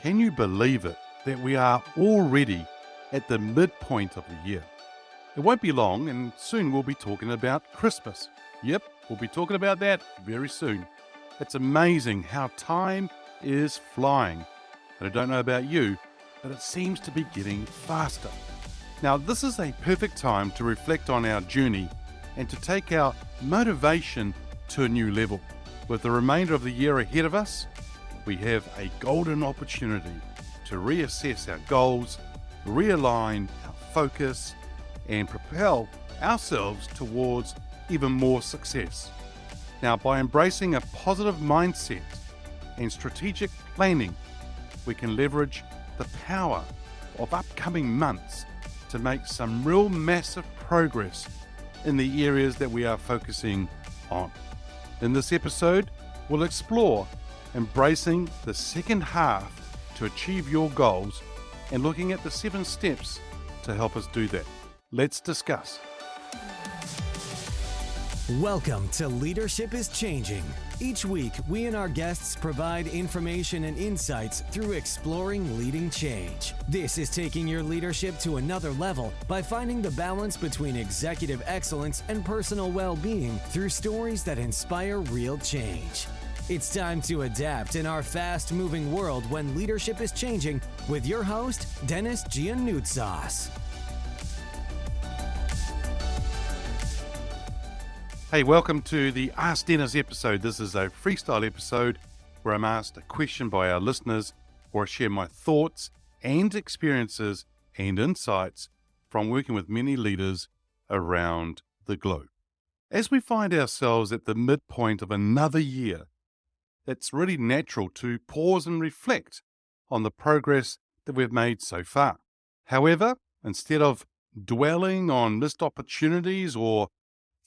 Can you believe it that we are already at the midpoint of the year? It won't be long, and soon we'll be talking about Christmas. Yep, we'll be talking about that very soon. It's amazing how time is flying. And I don't know about you, but it seems to be getting faster. Now, this is a perfect time to reflect on our journey and to take our motivation to a new level. With the remainder of the year ahead of us, we have a golden opportunity to reassess our goals, realign our focus, and propel ourselves towards even more success. Now, by embracing a positive mindset and strategic planning, we can leverage the power of upcoming months to make some real massive progress in the areas that we are focusing on. In this episode, we'll explore embracing the second half to achieve your goals and looking at the 7 steps to help us do that. Let's discuss. Welcome to Leadership is Changing. Each week, we and our guests provide information and insights through exploring leading change. This is taking your leadership to another level by finding the balance between executive excellence and personal well-being through stories that inspire real change. It's time to adapt in our fast-moving world when leadership is changing with your host, Denis Giannoutsas. Hey, welcome to the Ask Denis episode. This is a freestyle episode where I'm asked a question by our listeners, or I share my thoughts and experiences and insights from working with many leaders around the globe. As we find ourselves at the midpoint of another year, it's really natural to pause and reflect on the progress that we've made so far. However, instead of dwelling on missed opportunities or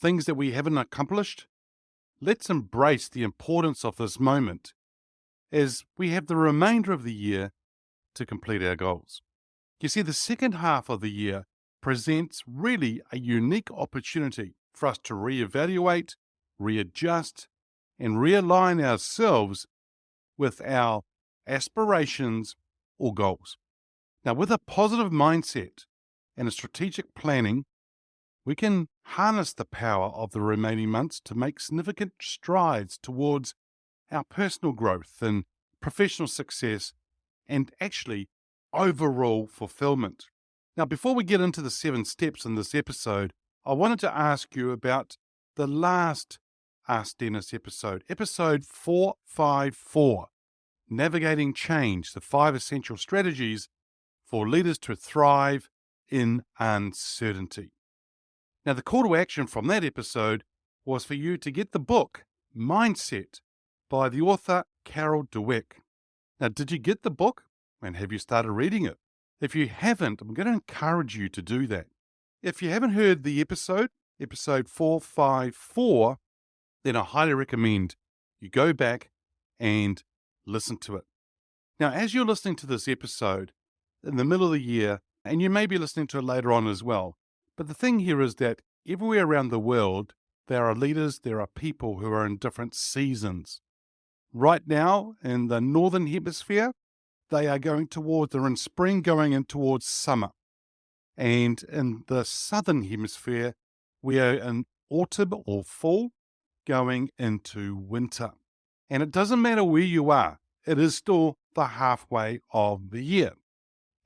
things that we haven't accomplished, let's embrace the importance of this moment as we have the remainder of the year to complete our goals. You see, the second half of the year presents really a unique opportunity for us to reevaluate, readjust, and realign ourselves with our aspirations or goals. Now, with a positive mindset and a strategic planning, we can harness the power of the remaining months to make significant strides towards our personal growth and professional success and actually overall fulfillment. Now, before we get into the 7 steps in this episode, I wanted to ask you about the last Ask Denis episode 454, Navigating Change, the 5 essential strategies for leaders to thrive in uncertainty. Now, the call to action from that episode was for you to get the book, Mindset, by the author Carol Dweck. Now, did you get the book and have you started reading it? If you haven't, I'm going to encourage you to do that. If you haven't heard the episode 454, then I highly recommend you go back and listen to it. Now, as you're listening to this episode in the middle of the year, and you may be listening to it later on as well, but the thing here is that everywhere around the world, there are leaders, there are people who are in different seasons. Right now, in the Northern Hemisphere, they're in spring going in towards summer. And in the Southern Hemisphere, we are in autumn or fall going into winter. And it doesn't matter where you are, it is still the halfway of the year.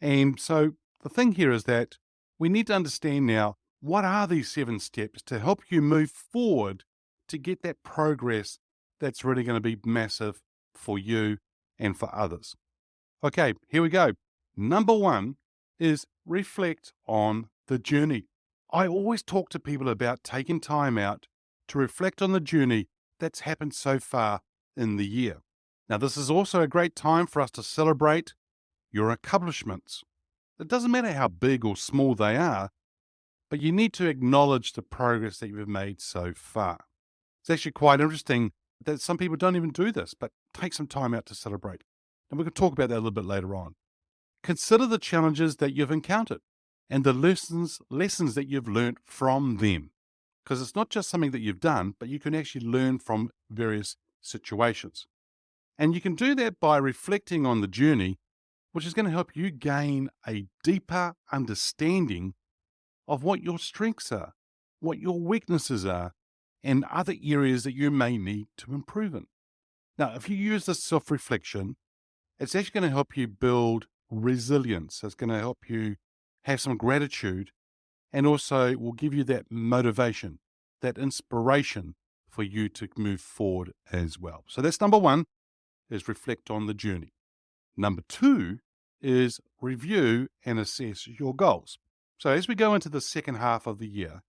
And so the thing here is that we need to understand now, what are these 7 steps to help you move forward to get that progress that's really going to be massive for you and for others. Okay, here we go. Number 1 is reflect on the journey. I always talk to people about taking time out to reflect on the journey that's happened so far in the year. Now, this is also a great time for us to celebrate your accomplishments. It doesn't matter how big or small they are, but you need to acknowledge the progress that you've made so far. It's actually quite interesting that some people don't even do this, but take some time out to celebrate. And we're going to talk about that a little bit later on. Consider the challenges that you've encountered and the lessons that you've learned from them. Because it's not just something that you've done, but you can actually learn from various situations. And you can do that by reflecting on the journey which is going to help you gain a deeper understanding of what your strengths are, what your weaknesses are, and other areas that you may need to improve in. Now, if you use this self reflection, it's actually going to help you build resilience. It's going to help you have some gratitude and also will give you that motivation, that inspiration for you to move forward as well. So that's number one, is reflect on the journey. Number two is review and assess your goals. So as we go into the second half of the year,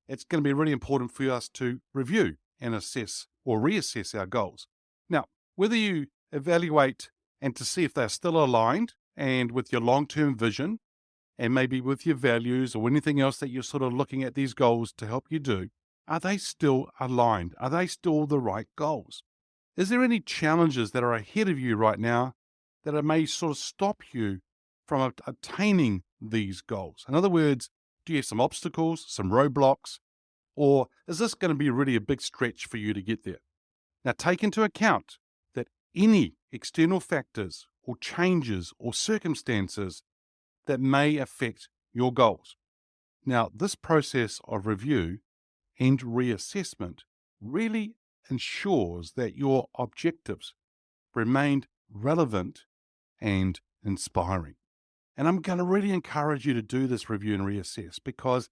it's going to be really important for us to review and assess or reassess our goals. Now, whether you evaluate and to see if they're still aligned and with your long-term vision and maybe with your values or anything else that you're sort of looking at these goals to help you do, are they still aligned? Are they still the right goals? Is there any challenges that are ahead of you right now that may sort of stop you from attaining these goals? In other words, do you have some obstacles, some roadblocks, or is this going to be really a big stretch for you to get there? Now, take into account that any external factors or changes or circumstances that may affect your goals. Now, this process of review and reassessment really ensures that your objectives remain relevant and inspiring. And I'm going to really encourage you to do this review and reassess because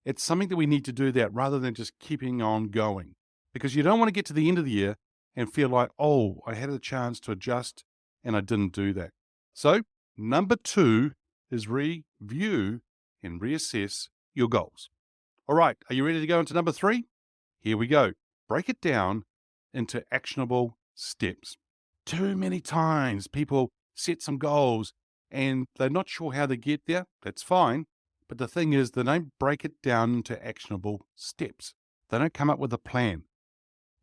it's something that we need to do that rather than just keeping on going. Because you don't want to get to the end of the year and feel like, oh, I had a chance to adjust and I didn't do that. So, number two is review and reassess your goals. All right, are you ready to go into number three? Here we go. Break it down into actionable steps. Too many times people set some goals and they're not sure how to get there. That's fine. But the thing is, they don't break it down into actionable steps. They don't come up with a plan.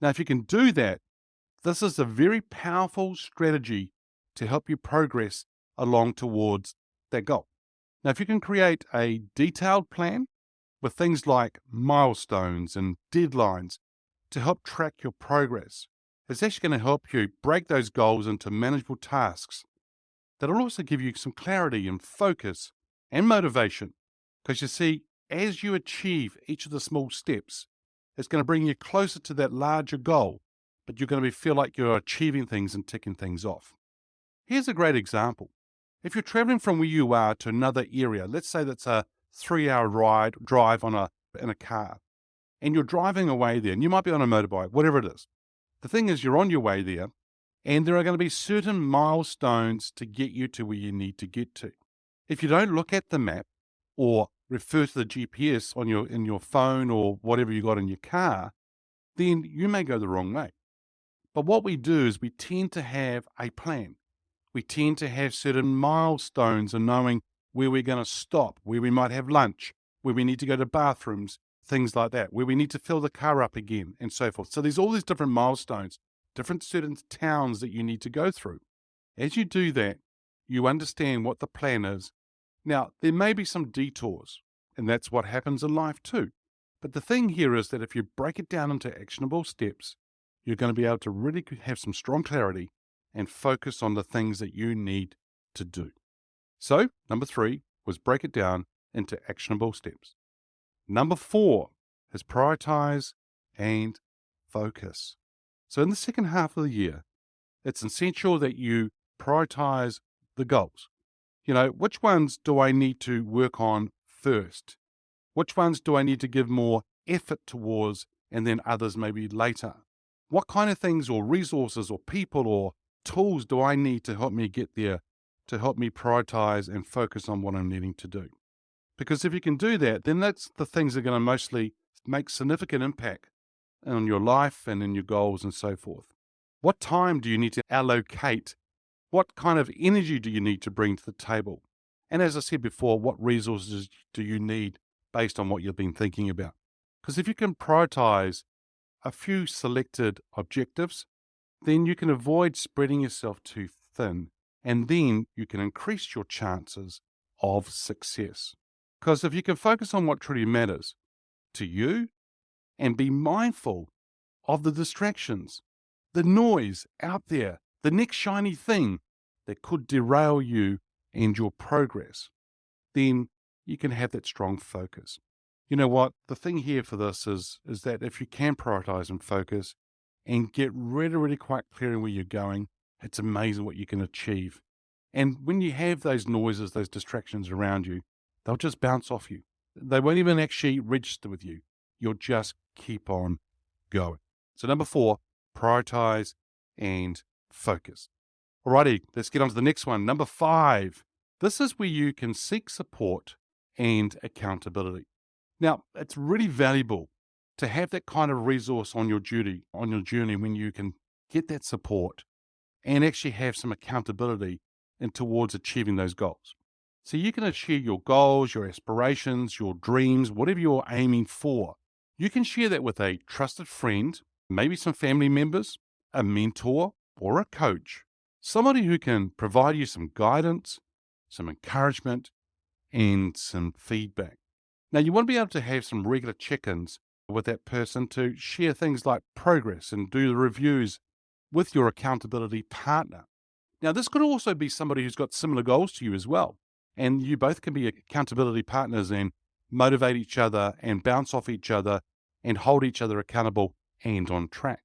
Now, if you can do that, this is a very powerful strategy to help you progress along towards that goal. Now, if you can create a detailed plan with things like milestones and deadlines to help track your progress, it's actually going to help you break those goals into manageable tasks that'll also give you some clarity and focus and motivation. Because you see, as you achieve each of the small steps, it's going to bring you closer to that larger goal, but you're going to feel like you're achieving things and ticking things off. Here's a great example. If you're traveling from where you are to another area, let's say that's a 3-hour drive in a car, and you're driving away there, and you might be on a motorbike, whatever it is. The thing is, you're on your way there, and there are going to be certain milestones to get you to where you need to get to. If you don't look at the map or refer to the GPS in your phone or whatever you got in your car, then you may go the wrong way. But what we do is we tend to have a plan. We tend to have certain milestones and knowing where we're going to stop, where we might have lunch, where we need to go to bathrooms, things like that, where we need to fill the car up again, and so forth. So there's all these different milestones, different certain towns that you need to go through. As you do that, you understand what the plan is. Now, there may be some detours, and that's what happens in life too. But the thing here is that if you break it down into actionable steps, you're going to be able to really have some strong clarity and focus on the things that you need to do. So, number three was break it down into actionable steps. Number four is prioritize and focus. So in the second half of the year, it's essential that you prioritize the goals. You know, which ones do I need to work on first? Which ones do I need to give more effort towards and then others maybe later? What kind of things or resources or people or tools do I need to help me get there, to help me prioritize and focus on what I'm needing to do? Because if you can do that, then that's the things that are going to mostly make significant impact on your life and in your goals and so forth. What time do you need to allocate? What kind of energy do you need to bring to the table? And as I said before, what resources do you need based on what you've been thinking about? Because if you can prioritize a few selected objectives, then you can avoid spreading yourself too thin, and then you can increase your chances of success. Because if you can focus on what truly matters to you and be mindful of the distractions, the noise out there, the next shiny thing that could derail you and your progress, then you can have that strong focus. You know what? The thing here for this is that if you can prioritize and focus and get really, really quite clear on where you're going, it's amazing what you can achieve. And when you have those noises, those distractions around you, they'll just bounce off you. They won't even actually register with you. You'll just keep on going. So number 4, prioritize and focus. Alrighty, let's get on to the next one. Number 5, this is where you can seek support and accountability. Now, it's really valuable to have that kind of resource on your journey when you can get that support and actually have some accountability and towards achieving those goals. So you can achieve your goals, your aspirations, your dreams, whatever you're aiming for. You can share that with a trusted friend, maybe some family members, a mentor, or a coach, somebody who can provide you some guidance, some encouragement, and some feedback. Now, you want to be able to have some regular check-ins with that person to share things like progress and do the reviews with your accountability partner. Now, this could also be somebody who's got similar goals to you as well. And you both can be accountability partners and motivate each other and bounce off each other and hold each other accountable and on track.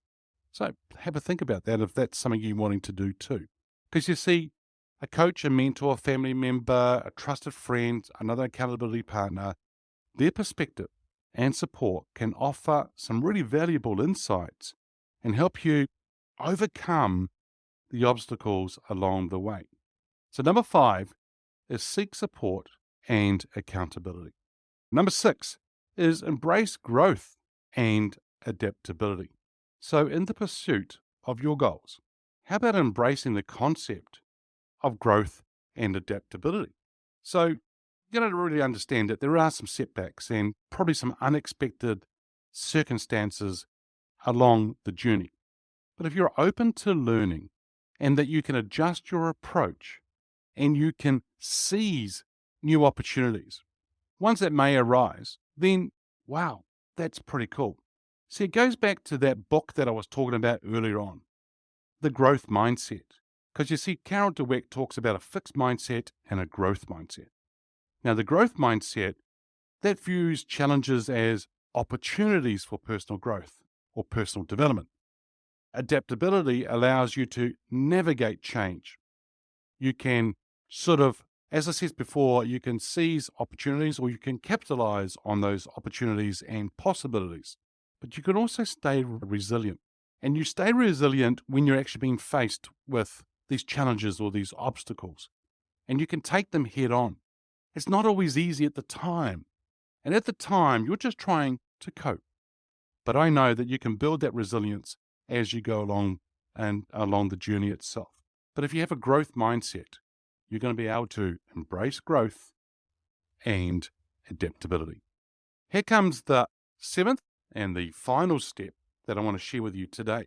So have a think about that if that's something you're wanting to do too. Because you see, a coach, a mentor, a family member, a trusted friend, another accountability partner, their perspective and support can offer some really valuable insights and help you overcome the obstacles along the way. So number 5 is seek support and accountability. Number 6 is embrace growth and adaptability. So in the pursuit of your goals, how about embracing the concept of growth and adaptability? So you got to really understand that there are some setbacks and probably some unexpected circumstances along the journey. But if you're open to learning and that you can adjust your approach and you can seize new opportunities, ones that may arise, then wow, that's pretty cool. See, it goes back to that book that I was talking about earlier on, The Growth Mindset. Because you see, Carol Dweck talks about a fixed mindset and a growth mindset. Now, the growth mindset, that views challenges as opportunities for personal growth or personal development. Adaptability allows you to navigate change. You can sort of, as I said before, you can seize opportunities or you can capitalize on those opportunities and possibilities. But you can also stay resilient. And you stay resilient when you're actually being faced with these challenges or these obstacles. And you can take them head on. It's not always easy at the time. And at the time, you're just trying to cope. But I know that you can build that resilience as you go along and along the journey itself. But if you have a growth mindset, you're going to be able to embrace growth and adaptability. Here comes the 7th and the final step that I want to share with you today.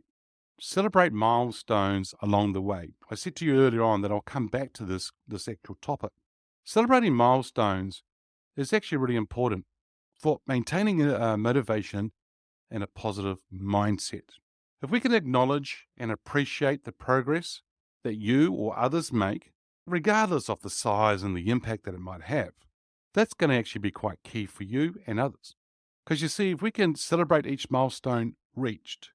Celebrate milestones along the way. I said to you earlier on that I'll come back to this actual topic. Celebrating milestones is actually really important for maintaining motivation and a positive mindset. If we can acknowledge and appreciate the progress that you or others make, regardless of the size and the impact that it might have, that's going to actually be quite key for you and others. Because you see, if we can celebrate each milestone reached,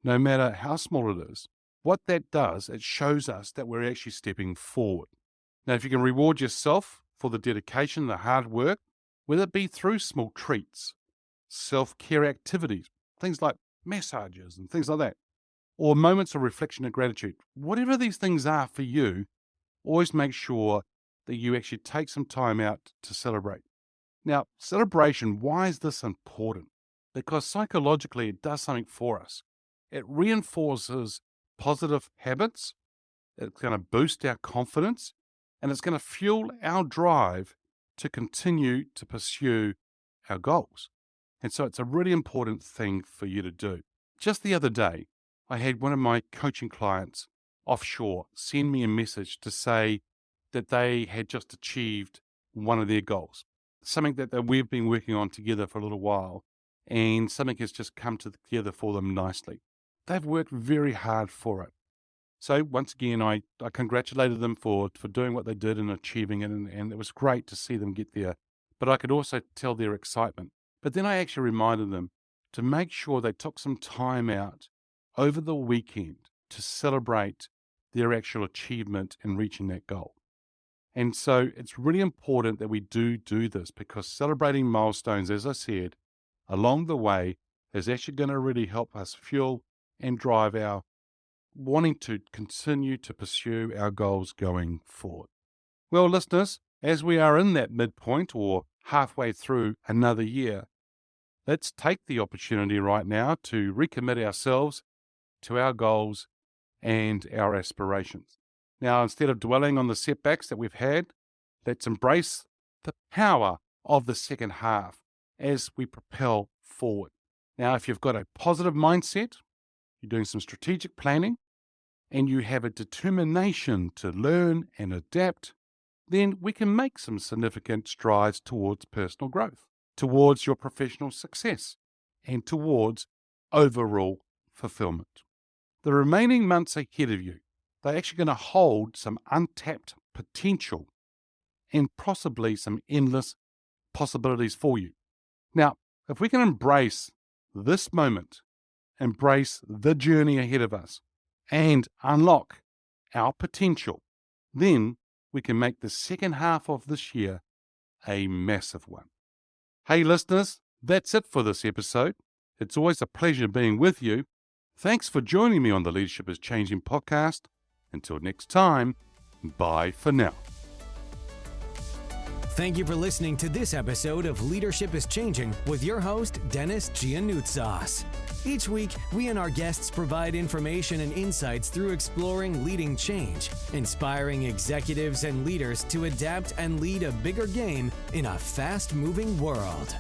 no matter how small it is, what that does, it shows us that we're actually stepping forward. Now, if you can reward yourself for the dedication, the hard work, whether it be through small treats, self-care activities, things like massages and things like that, or moments of reflection and gratitude, whatever these things are for you, always make sure that you actually take some time out to celebrate. Now, celebration, why is this important? Because psychologically, it does something for us. It reinforces positive habits. It's going to boost our confidence, and it's going to fuel our drive to continue to pursue our goals. And so it's a really important thing for you to do. Just the other day, I had one of my coaching clients offshore send me a message to say that they had just achieved one of their goals, something that we've been working on together for a little while, and something has just come together for them nicely. They've worked very hard for it. So once again, I congratulated them for doing what they did and achieving it, and it was great to see them get there. But I could also tell their excitement. But then I actually reminded them to make sure they took some time out over the weekend to celebrate their actual achievement in reaching that goal. And so it's really important that we do this, because celebrating milestones, as I said, along the way is actually going to really help us fuel and drive our wanting to continue to pursue our goals going forward. Well, listeners, as we are in that midpoint or halfway through another year, let's take the opportunity right now to recommit ourselves to our goals and our aspirations. Now, instead of dwelling on the setbacks that we've had, let's embrace the power of the second half as we propel forward. Now, if you've got a positive mindset, you're doing some strategic planning, and you have a determination to learn and adapt, then we can make some significant strides towards personal growth, towards your professional success, and towards overall fulfillment. The remaining months ahead of you, they're actually going to hold some untapped potential and possibly some endless possibilities for you. Now, if we can embrace this moment, embrace the journey ahead of us, and unlock our potential, then we can make the second half of this year a massive one. Hey listeners, that's it for this episode. It's always a pleasure being with you. Thanks for joining me on the Leadership is Changing podcast. Until next time, bye for now. Thank you for listening to this episode of Leadership is Changing with your host, Denis Giannoutsas. Each week, we and our guests provide information and insights through exploring leading change, inspiring executives and leaders to adapt and lead a bigger game in a fast-moving world.